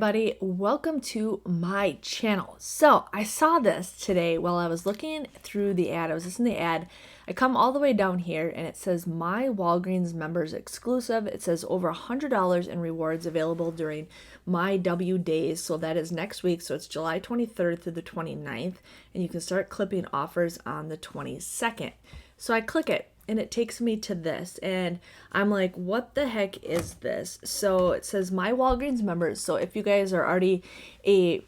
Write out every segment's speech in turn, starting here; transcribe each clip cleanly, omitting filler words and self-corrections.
everybody, welcome to my channel. So I saw this today while I was looking through the ad. I was listening to the ad. I come all the way down here and it says my Walgreens members exclusive. It says over $100 in rewards available during myW days. So that is next week. So it's July 23rd through the 29th, and you can start clipping offers on the 22nd. So I click it and it takes me to this and I'm like, what the heck is this? So it says my Walgreens members. So if you guys are already if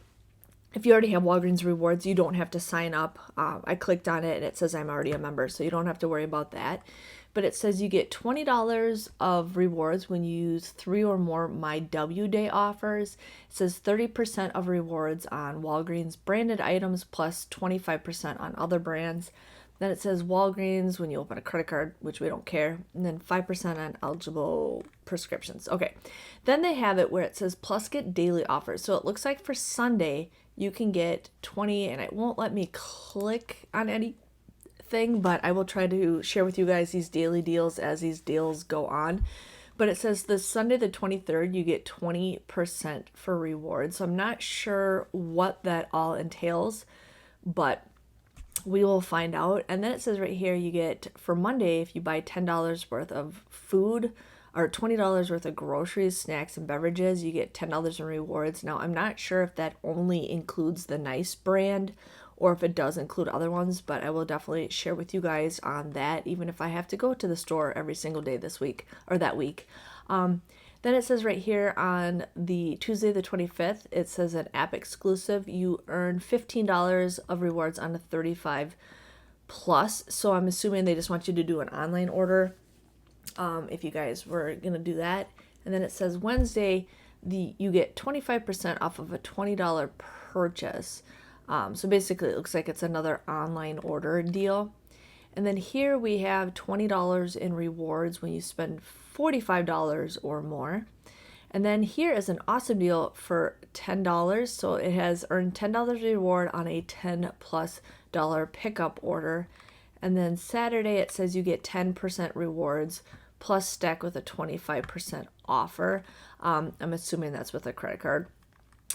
you already have Walgreens rewards, you don't have to sign up. I clicked on it and it says I'm already a member, so you don't have to worry about that. But it says you get $20 of rewards when you use 3 or more myW day offers. It says 30% of rewards on Walgreens branded items plus 25% on other brands. Then it says Walgreens when you open a credit card, which we don't care, and then 5% on eligible prescriptions. Okay, then they have it where it says plus get daily offers. So it looks like for Sunday you can get 20, and it won't let me click on anything, but I will try to share with you guys these daily deals as these deals go on. But it says this Sunday the 23rd you get 20% for rewards. So I'm not sure what that all entails, but we will find out. And then it says right here you get for Monday, if you buy $10 worth of food or $20 worth of groceries, snacks, and beverages, you get $10 in rewards. Now I'm not sure if that only includes the Nice brand or if it does include other ones, but I will definitely share with you guys on that, even if I have to go to the store every single day this week or that week. Then it says right here on the Tuesday the 25th, it says an app exclusive. You earn $15 of rewards on a 35 plus. So I'm assuming they just want you to do an online order if you guys were going to do that. And then it says Wednesday, you get 25% off of a $20 purchase. So basically it looks like it's another online order deal. And then here we have $20 in rewards when you spend $45 or more. And then here is an awesome deal for $10. So it has earned $10 reward on a $10+ pickup order. And then Saturday it says you get 10% rewards plus stack with a 25% offer. I'm assuming that's with a credit card.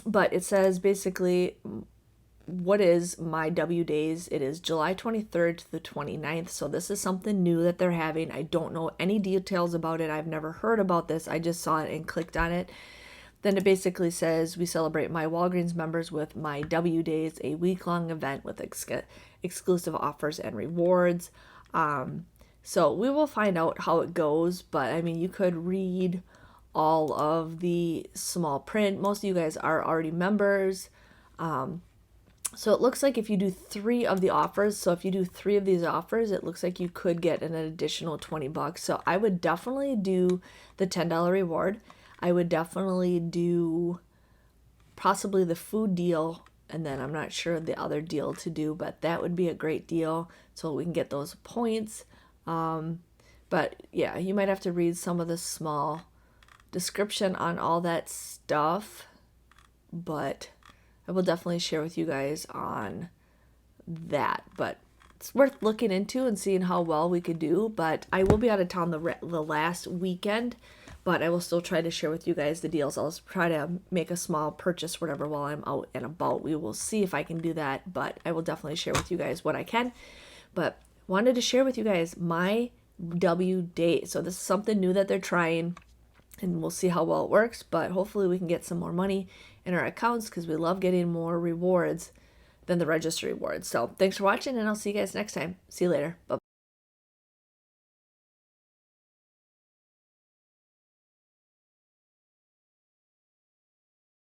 But it says basically what is myW days. It is July 23rd to the 29th. So this is something new that they're having. I don't know any details about it. I've never heard about this. I just saw it and clicked on it. Then it basically says we celebrate my Walgreens members with myW days, a week-long event with exclusive offers and rewards. So we will find out how it goes, but I mean, you could read all of the small print. Most of you guys are already members. So it looks like if you do 3 of the offers, so if you do 3 of these offers, it looks like you could get an additional $20. So I would definitely do the $10 reward. I would definitely do possibly the food deal, and then I'm not sure the other deal to do, but that would be a great deal so we can get those points. But yeah, you might have to read some of the small description on all that stuff, but I will definitely share with you guys on that. But it's worth looking into and seeing how well we could do. But I will be out of town the last weekend, but I will still try to share with you guys the deals. I'll try to make a small purchase, whatever, while I'm out and about. We will see if I can do that, but I will definitely share with you guys what I can. But wanted to share with you guys myW date. So this is something new that they're trying, and we'll see how well it works, but hopefully we can get some more money in our accounts because we love getting more rewards than the register rewards. So thanks for watching, and I'll see you guys next time. See you later. Bye.